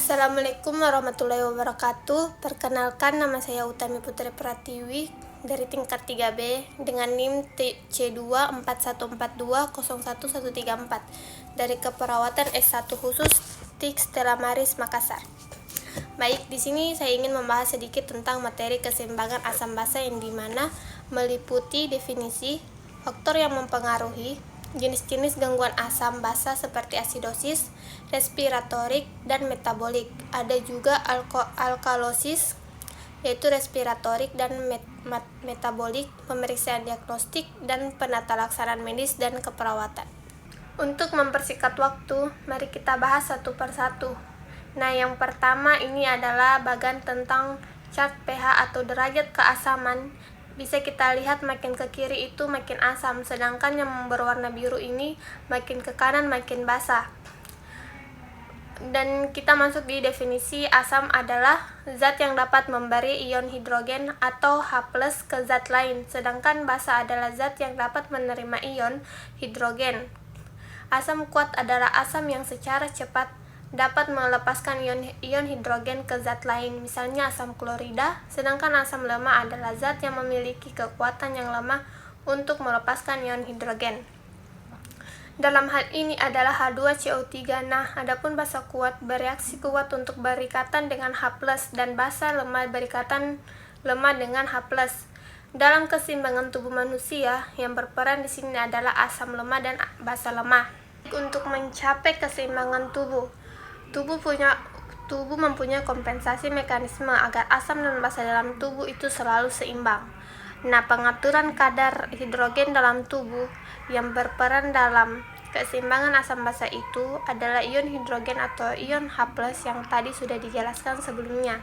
Assalamualaikum warahmatullahi wabarakatuh. Perkenalkan, nama saya Utami Putri Pratiwi dari tingkat 3B dengan NIM C24142011134 dari Keperawatan S1 Khusus TIK Stella Maris Makassar. Baik, di sini saya ingin membahas sedikit tentang materi keseimbangan asam basa yang dimana meliputi definisi, faktor yang mempengaruhi, jenis-jenis gangguan asam basa seperti asidosis, respiratorik, dan metabolik. Ada juga alkalosis, yaitu respiratorik dan metabolik, pemeriksaan diagnostik, dan penata laksanaan medis dan keperawatan. Untuk mempersingkat waktu, mari kita bahas satu persatu. Nah, yang pertama ini adalah bagian tentang chart pH atau derajat keasaman. Bisa kita lihat makin ke kiri itu makin asam, sedangkan yang berwarna biru ini makin ke kanan makin basa. Dan kita masuk di definisi, asam adalah zat yang dapat memberi ion hidrogen atau H+ ke zat lain, sedangkan basa adalah zat yang dapat menerima ion hidrogen. Asam kuat adalah asam yang secara cepat dapat melepaskan ion hidrogen ke zat lain, misalnya asam klorida, sedangkan asam lemah adalah zat yang memiliki kekuatan yang lemah untuk melepaskan ion hidrogen. Dalam hal ini adalah H2CO3. Nah, adapun basa kuat bereaksi kuat untuk berikatan dengan H+ dan basa lemah berikatan lemah dengan H+. Dalam keseimbangan tubuh manusia, yang berperan di sini adalah asam lemah dan basa lemah. Untuk mencapai keseimbangan tubuh mempunyai kompensasi mekanisme agar asam dan basa dalam tubuh itu selalu seimbang. Nah, pengaturan kadar hidrogen dalam tubuh yang berperan dalam keseimbangan asam basa itu adalah ion hidrogen atau ion H+ yang tadi sudah dijelaskan sebelumnya,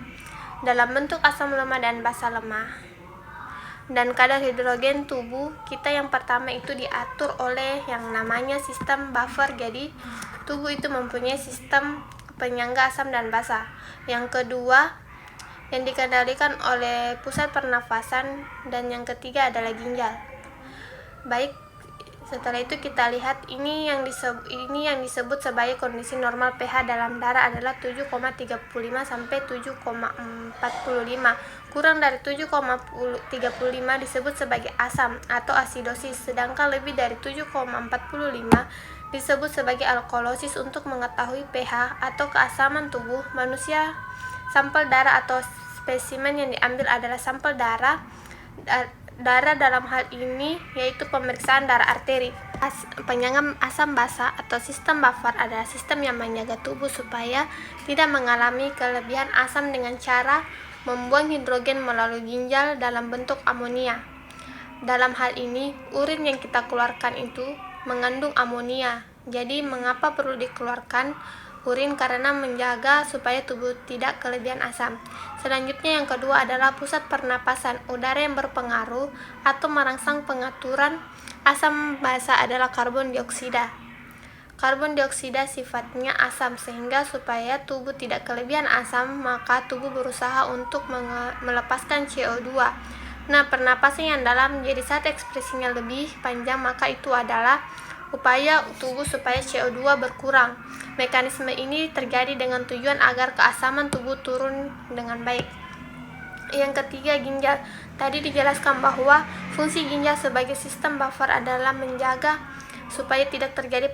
dalam bentuk asam lemah dan basa lemah. Dan kadar hidrogen tubuh kita yang pertama itu diatur oleh yang namanya sistem buffer. Jadi, tubuh itu mempunyai sistem penyangga asam dan basa. Yang kedua, yang dikendalikan oleh pusat pernafasan, dan yang ketiga adalah ginjal. Baik, setelah itu kita lihat ini yang disebut sebagai kondisi normal pH dalam darah adalah 7,35 sampai 7,45. Kurang dari 7,35 disebut sebagai asam atau asidosis, sedangkan lebih dari 7,45 disebut sebagai alkalosis. Untuk mengetahui pH atau keasaman tubuh manusia, sampel darah atau spesimen yang diambil adalah sampel darah dalam hal ini yaitu pemeriksaan darah arteri. Penyangga asam basa atau sistem buffer adalah sistem yang menjaga tubuh supaya tidak mengalami kelebihan asam dengan cara membuang hidrogen melalui ginjal dalam bentuk amonia. Dalam hal ini, urin yang kita keluarkan itu mengandung amonia. Jadi, mengapa perlu dikeluarkan urin? Karena menjaga supaya tubuh tidak kelebihan asam. Selanjutnya yang kedua adalah pusat pernapasan. Udara yang berpengaruh atau merangsang pengaturan asam basa adalah karbon dioksida. Karbon dioksida sifatnya asam, sehingga supaya tubuh tidak kelebihan asam, maka tubuh berusaha untuk melepaskan CO2. Nah, pernapasan yang dalam jadi saat ekspresinya lebih panjang, maka itu adalah upaya tubuh supaya CO2 berkurang. Mekanisme ini terjadi dengan tujuan agar keasaman tubuh turun dengan baik. Yang ketiga, ginjal. Tadi dijelaskan bahwa fungsi ginjal sebagai sistem buffer adalah menjaga supaya tidak terjadi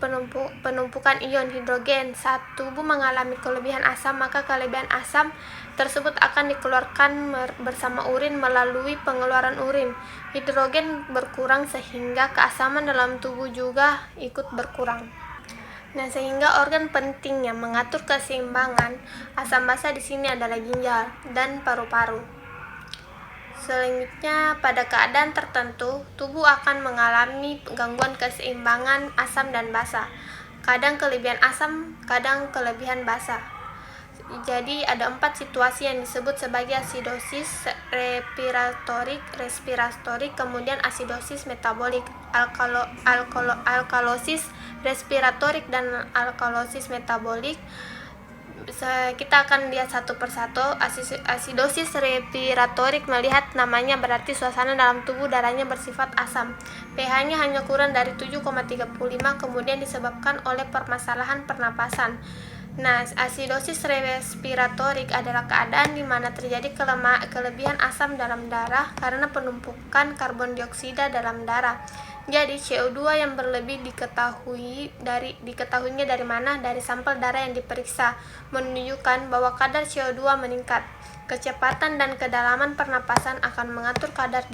penumpukan ion hidrogen. Saat tubuh mengalami kelebihan asam, maka kelebihan asam tersebut akan dikeluarkan bersama urin melalui pengeluaran urin. Hidrogen berkurang sehingga keasaman dalam tubuh juga ikut berkurang. Nah, sehingga organ penting yang mengatur keseimbangan asam basa di sini adalah ginjal dan paru-paru. Selanjutnya, pada keadaan tertentu, tubuh akan mengalami gangguan keseimbangan asam dan basa. Kadang kelebihan asam, kadang kelebihan basa. Jadi, ada 4 situasi yang disebut sebagai asidosis respiratorik, kemudian asidosis metabolik, alkalosis respiratorik, dan alkalosis metabolik. Kita akan lihat satu persatu. Asidosis respiratorik melihat namanya berarti suasana dalam tubuh darahnya bersifat asam. pH-nya hanya kurang dari 7,35, kemudian disebabkan oleh permasalahan pernapasan. Nah, asidosis respiratorik adalah keadaan di mana terjadi kelebihan asam dalam darah karena penumpukan karbon dioksida dalam darah. Jadi CO2 yang berlebih diketahuinya dari mana? Dari sampel darah yang diperiksa, menunjukkan bahwa kadar CO2 meningkat. Kecepatan dan kedalaman pernapasan akan mengatur kadar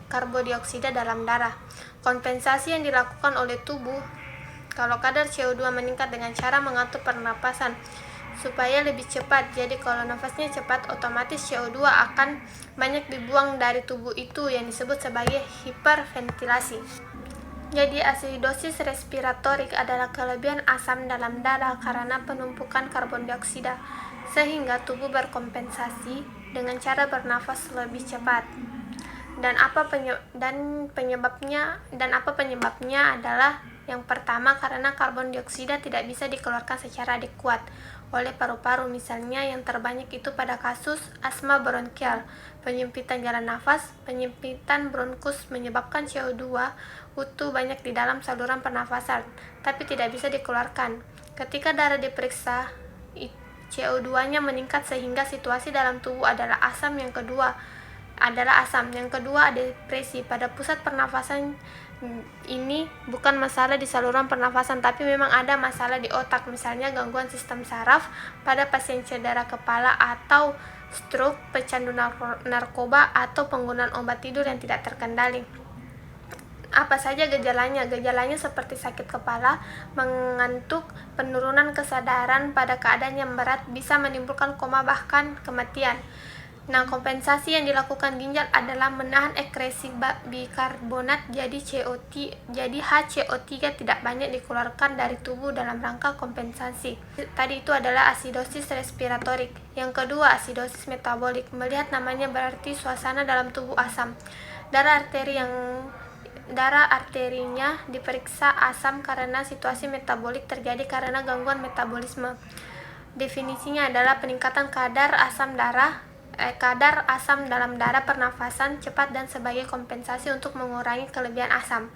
karbon dioksida dalam darah. Kompensasi yang dilakukan oleh tubuh kalau kadar CO2 meningkat dengan cara mengatur pernapasan supaya lebih cepat. Jadi kalau nafasnya cepat, otomatis CO2 akan banyak dibuang dari tubuh itu yang disebut sebagai hiperventilasi. Jadi asidosis respiratorik adalah kelebihan asam dalam darah karena penumpukan karbon dioksida, sehingga tubuh berkompensasi dengan cara bernafas lebih cepat. Dan apa penyebabnya adalah yang pertama, karena karbon dioksida tidak bisa dikeluarkan secara adekuat oleh paru-paru, misalnya yang terbanyak itu pada kasus asma bronkial, penyempitan jalan nafas, penyempitan bronkus menyebabkan CO2 utuh banyak di dalam saluran pernafasan, tapi tidak bisa dikeluarkan. Ketika darah diperiksa, CO2-nya meningkat sehingga situasi dalam tubuh adalah asam. Yang kedua, depresi. Pada pusat pernafasan ini bukan masalah di saluran pernafasan, tapi memang ada masalah di otak, misalnya gangguan sistem saraf pada pasien cedera kepala atau stroke, pecandu narkoba, atau penggunaan obat tidur yang tidak terkendali. Apa saja gejalanya? Gejalanya seperti sakit kepala, mengantuk, penurunan kesadaran pada keadaan yang berat, bisa menimbulkan koma bahkan kematian. Nah, kompensasi yang dilakukan ginjal adalah menahan ekskresi bikarbonat, jadi HCO3 tidak banyak dikeluarkan dari tubuh dalam rangka kompensasi. Tadi itu adalah asidosis respiratorik. Yang kedua, asidosis metabolik. Melihat namanya berarti suasana dalam tubuh asam. Darah arterinya diperiksa asam karena situasi metabolik terjadi karena gangguan metabolisme. Definisinya adalah peningkatan kadar asam dalam darah, pernafasan cepat, dan sebagai kompensasi untuk mengurangi kelebihan asam.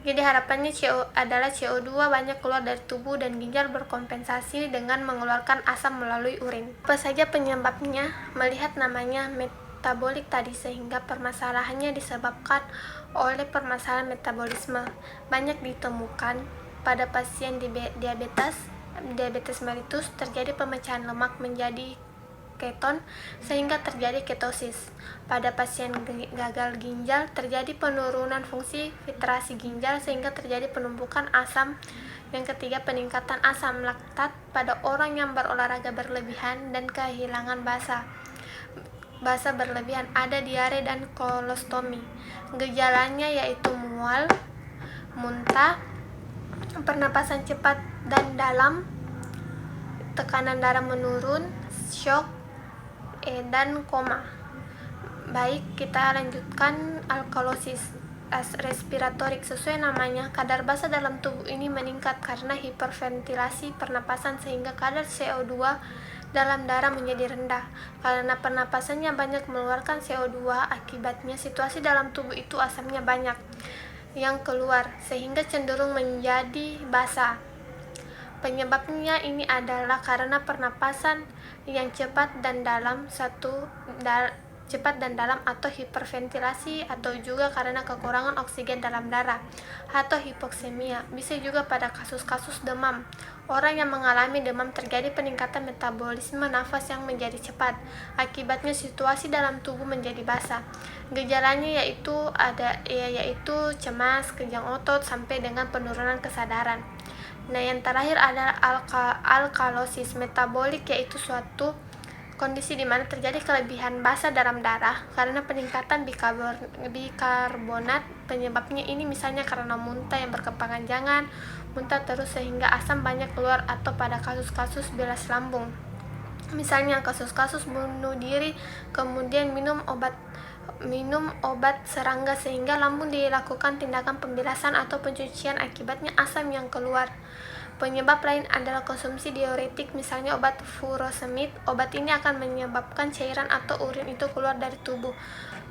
Jadi harapannya CO2 banyak keluar dari tubuh dan ginjal berkompensasi dengan mengeluarkan asam melalui urin. Apa saja penyebabnya? Melihat namanya metabolik tadi, sehingga permasalahannya disebabkan oleh permasalahan metabolisme. Banyak ditemukan pada pasien diabetes mellitus, terjadi pemecahan lemak menjadi keton sehingga terjadi ketosis. Pada pasien gagal ginjal terjadi penurunan fungsi filtrasi ginjal sehingga terjadi penumpukan asam. Yang ketiga, peningkatan asam laktat pada orang yang berolahraga berlebihan dan kehilangan basa berlebihan, ada diare dan kolostomi. Gejalanya yaitu mual, muntah, pernapasan cepat dan dalam, tekanan darah menurun, shock, dan koma. Baik, kita lanjutkan alkalosis respiratorik. Sesuai namanya, kadar basa dalam tubuh ini meningkat karena hiperventilasi pernapasan sehingga kadar CO2 dalam darah menjadi rendah. Karena pernapasannya banyak mengeluarkan CO2, akibatnya situasi dalam tubuh itu asamnya banyak yang keluar sehingga cenderung menjadi basa. Penyebabnya ini adalah karena pernapasan yang cepat dan dalam atau hiperventilasi, atau juga karena kekurangan oksigen dalam darah atau hipoksemia. Bisa juga pada kasus-kasus demam. Orang yang mengalami demam terjadi peningkatan metabolisme nafas yang menjadi cepat. Akibatnya situasi dalam tubuh menjadi basah. Gejalanya yaitu cemas, kejang otot, sampai dengan penurunan kesadaran. Nah, yang terakhir adalah alkalosis metabolik, yaitu suatu kondisi di mana terjadi kelebihan basa dalam darah karena peningkatan bikarbonat. Penyebabnya ini misalnya karena muntah yang berkepanjangan, muntah terus sehingga asam banyak keluar, atau pada kasus-kasus bilas lambung. Misalnya kasus-kasus bunuh diri, kemudian minum obat serangga sehingga lambung dilakukan tindakan pembilasan atau pencucian, akibatnya asam yang keluar. Penyebab lain adalah konsumsi diuretik, misalnya obat furosemid. Obat ini akan menyebabkan cairan atau urin itu keluar dari tubuh.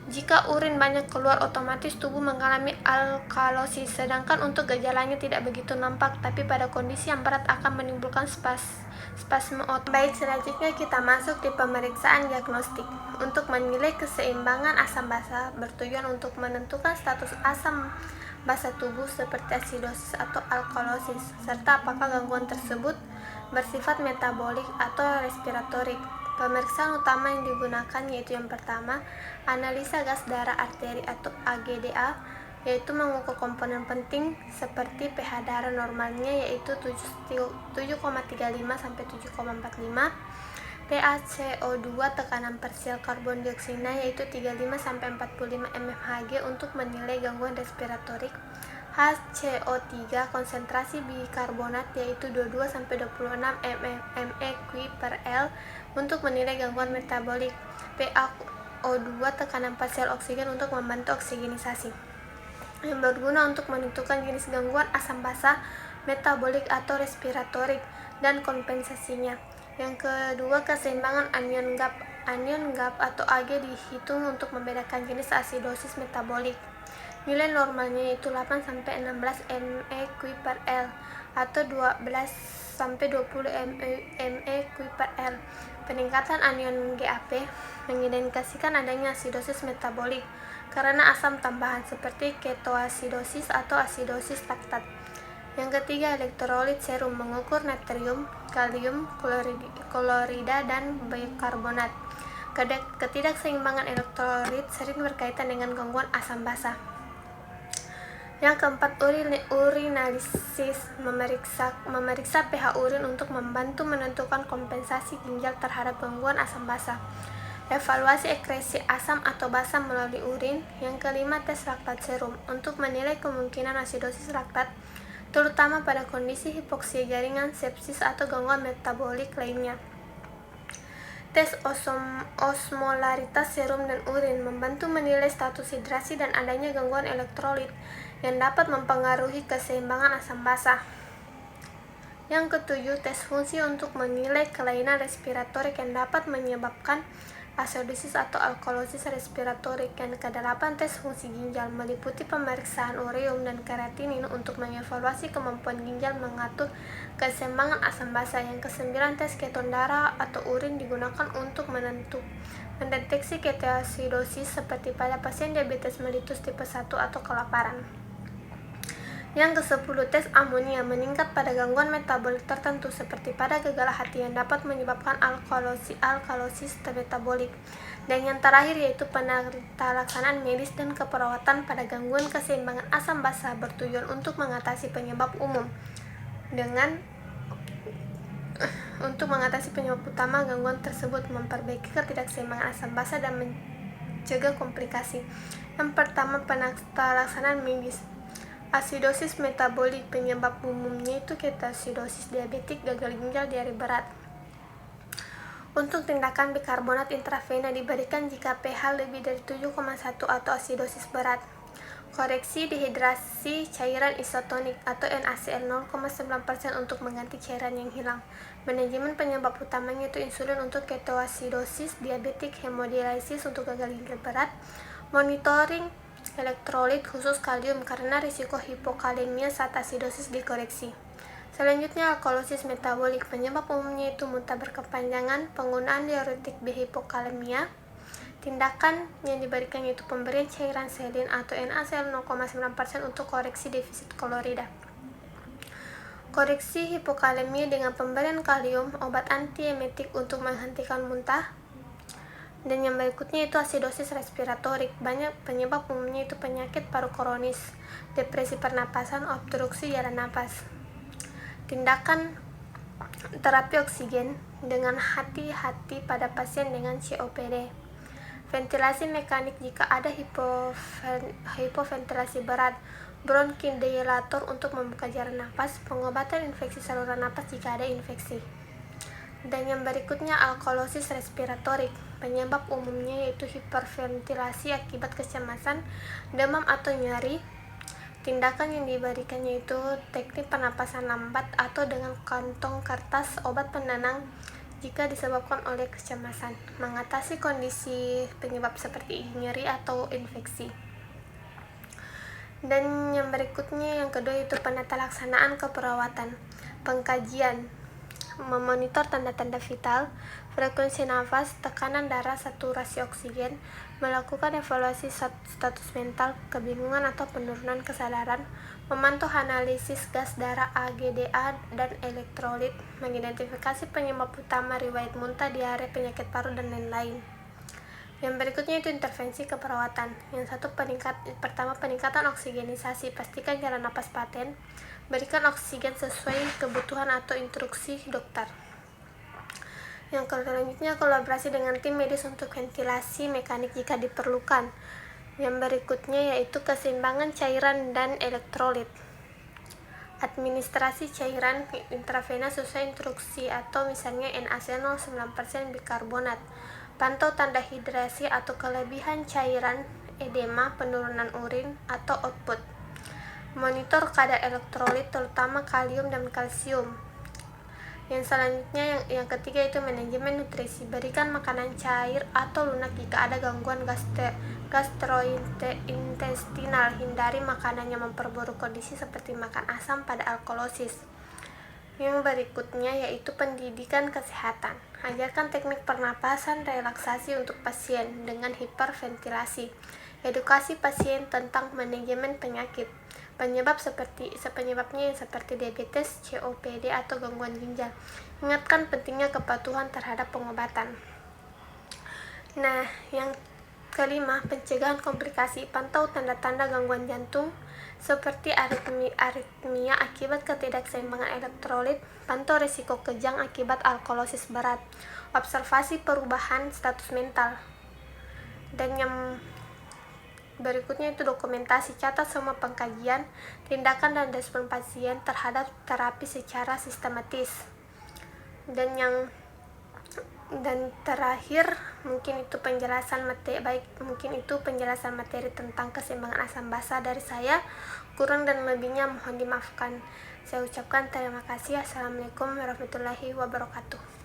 Jika urin banyak keluar, otomatis tubuh mengalami alkalosis, sedangkan untuk gejalanya tidak begitu nampak, tapi pada kondisi yang berat akan menimbulkan spasme otot. Baik, selanjutnya kita masuk di pemeriksaan diagnostik. Untuk menilai keseimbangan asam basa bertujuan untuk menentukan status asam basa tubuh seperti asidosis atau alkalosis, serta apakah gangguan tersebut bersifat metabolik atau respiratorik. Pemeriksaan utama yang digunakan yaitu yang pertama, analisa gas darah arteri atau AGDA, yaitu mengukur komponen penting seperti pH darah normalnya yaitu 7,35 sampai 7,45, PaCO2 tekanan parsial karbon dioksida yaitu 35 sampai 45 mmHg untuk menilai gangguan respiratorik, HCO3 konsentrasi bikarbonat yaitu 22 sampai 26 mEq/L untuk menilai gangguan metabolik, PaO2 tekanan parsial oksigen untuk membantu oksigenisasi, yang berguna untuk menentukan jenis gangguan asam basa, metabolik atau respiratorik, dan kompensasinya. Yang kedua, keseimbangan anion GAP. Anion GAP atau Ag dihitung untuk membedakan jenis asidosis metabolik. Nilai normalnya yaitu 8 sampai 16 mEq/L atau 12 sampai 20 mEq/L. Peningkatan anion GAP mengindikasikan adanya asidosis metabolik karena asam tambahan seperti ketoasidosis atau asidosis laktat. Yang ketiga, elektrolit serum mengukur natrium, kalium, klorida, dan bikarbonat. Ketidakseimbangan elektrolit sering berkaitan dengan gangguan asam basa. Yang keempat, urinalisis memeriksa pH urin untuk membantu menentukan kompensasi ginjal terhadap gangguan asam basa. Evaluasi ekskresi asam atau basa melalui urin. Yang kelima, tes laktat serum untuk menilai kemungkinan asidosis laktat, terutama pada kondisi hipoksia jaringan, sepsis, atau gangguan metabolik lainnya. Tes osmolaritas serum dan urin membantu menilai status hidrasi dan adanya gangguan elektrolit yang dapat mempengaruhi keseimbangan asam basa. Yang ketujuh, tes fungsi untuk menilai kelainan respiratorik yang dapat menyebabkan asidosis atau alkalosis respiratorik. Yang kedelapan, tes fungsi ginjal meliputi pemeriksaan ureum dan kreatinin untuk mengevaluasi kemampuan ginjal mengatur keseimbangan asam basa. Yang kesembilan, tes keton darah atau urin digunakan untuk mendeteksi ketoasidosis seperti pada pasien diabetes mellitus tipe 1 atau kelaparan. Yang ke-10, tes amonia meningkat pada gangguan metabolik tertentu seperti pada gagal hati yang dapat menyebabkan alkalosis metabolik. Dan yang terakhir yaitu penelaksanaan medis dan keperawatan pada gangguan keseimbangan asam basa bertujuan untuk mengatasi penyebab umum untuk mengatasi penyebab utama gangguan tersebut, memperbaiki ketidakseimbangan asam basa dan mencegah komplikasi. Yang pertama, penelaksanaan medis. Asidosis metabolik penyebab umumnya itu ketoasidosis, diabetik, gagal ginjal, diare berat. Untuk tindakan bikarbonat intravena diberikan jika pH lebih dari 7,1 atau asidosis berat. Koreksi dehidrasi cairan isotonik atau NaCl 0,9% untuk mengganti cairan yang hilang. Manajemen penyebab utamanya itu insulin untuk ketoasidosis, diabetik, hemodialisis untuk gagal ginjal berat. Monitoring elektrolit khusus kalium karena risiko hipokalemia saat asidosis dikoreksi. Selanjutnya, alkalosis metabolik penyebab umumnya itu muntah berkepanjangan, penggunaan diuretik hipokalemia. Tindakan yang diberikan yaitu pemberian cairan selin atau NaCl 0,9% untuk koreksi defisit klorida. Koreksi hipokalemia dengan pemberian kalium, obat antiemetik untuk menghentikan muntah. Dan yang berikutnya itu asidosis respiratorik. Banyak penyebab umumnya itu penyakit paru kronis, depresi pernapasan, obstruksi jalan napas. Tindakan terapi oksigen dengan hati-hati pada pasien dengan COPD. Ventilasi mekanik jika ada hipoventilasi berat. Bronchodilator untuk membuka jalan napas. Pengobatan infeksi saluran napas jika ada infeksi. Dan yang berikutnya alkalosis respiratorik. Penyebab umumnya yaitu hiperventilasi akibat kecemasan, demam atau nyeri. Tindakan yang diberikan yaitu teknik pernapasan lambat atau dengan kantong kertas, obat penenang jika disebabkan oleh kecemasan, mengatasi kondisi penyebab seperti nyeri atau infeksi. Dan yang berikutnya, yang kedua itu penata laksanaan keperawatan, pengkajian, memonitor tanda-tanda vital, frekuensi nafas, tekanan darah, saturasi oksigen, melakukan evaluasi status mental, kebingungan atau penurunan kesadaran, memantau analisis gas darah AGDA dan elektrolit, mengidentifikasi penyebab utama riwayat muntah, diare, penyakit paru, dan lain-lain. Yang berikutnya itu intervensi keperawatan. Yang satu, pertama peningkatan oksigenisasi, pastikan jalan napas paten, berikan oksigen sesuai kebutuhan atau instruksi dokter. Yang selanjutnya, kolaborasi dengan tim medis untuk ventilasi mekanik jika diperlukan. Yang berikutnya yaitu keseimbangan cairan dan elektrolit. Administrasi cairan intravena sesuai instruksi atau misalnya NaCl 9% bikarbonat. Pantau tanda hidrasi atau kelebihan cairan, edema, penurunan urin atau output. Monitor kadar elektrolit terutama kalium dan kalsium. Yang selanjutnya yang ketiga itu manajemen nutrisi, berikan makanan cair atau lunak jika ada gangguan gastrointestinal, hindari makanan yang memperburuk kondisi seperti makan asam pada alkalosis. Yang berikutnya yaitu pendidikan kesehatan, ajarkan teknik pernapasan relaksasi untuk pasien dengan hiperventilasi, edukasi pasien tentang manajemen penyakit, penyebabnya seperti diabetes, COPD atau gangguan ginjal. Ingatkan pentingnya kepatuhan terhadap pengobatan. Nah, yang kelima, pencegahan komplikasi, pantau tanda-tanda gangguan jantung seperti aritmia akibat ketidakseimbangan elektrolit, pantau risiko kejang akibat alkalosis berat, observasi perubahan status mental. Dan yang berikutnya itu dokumentasi, catat semua pengkajian, tindakan dan respon pasien terhadap terapi secara sistematis. Dan terakhir mungkin itu penjelasan materi tentang keseimbangan asam basa dari saya. Kurang dan lebihnya mohon dimaafkan. Saya ucapkan terima kasih. Assalamualaikum warahmatullahi wabarakatuh.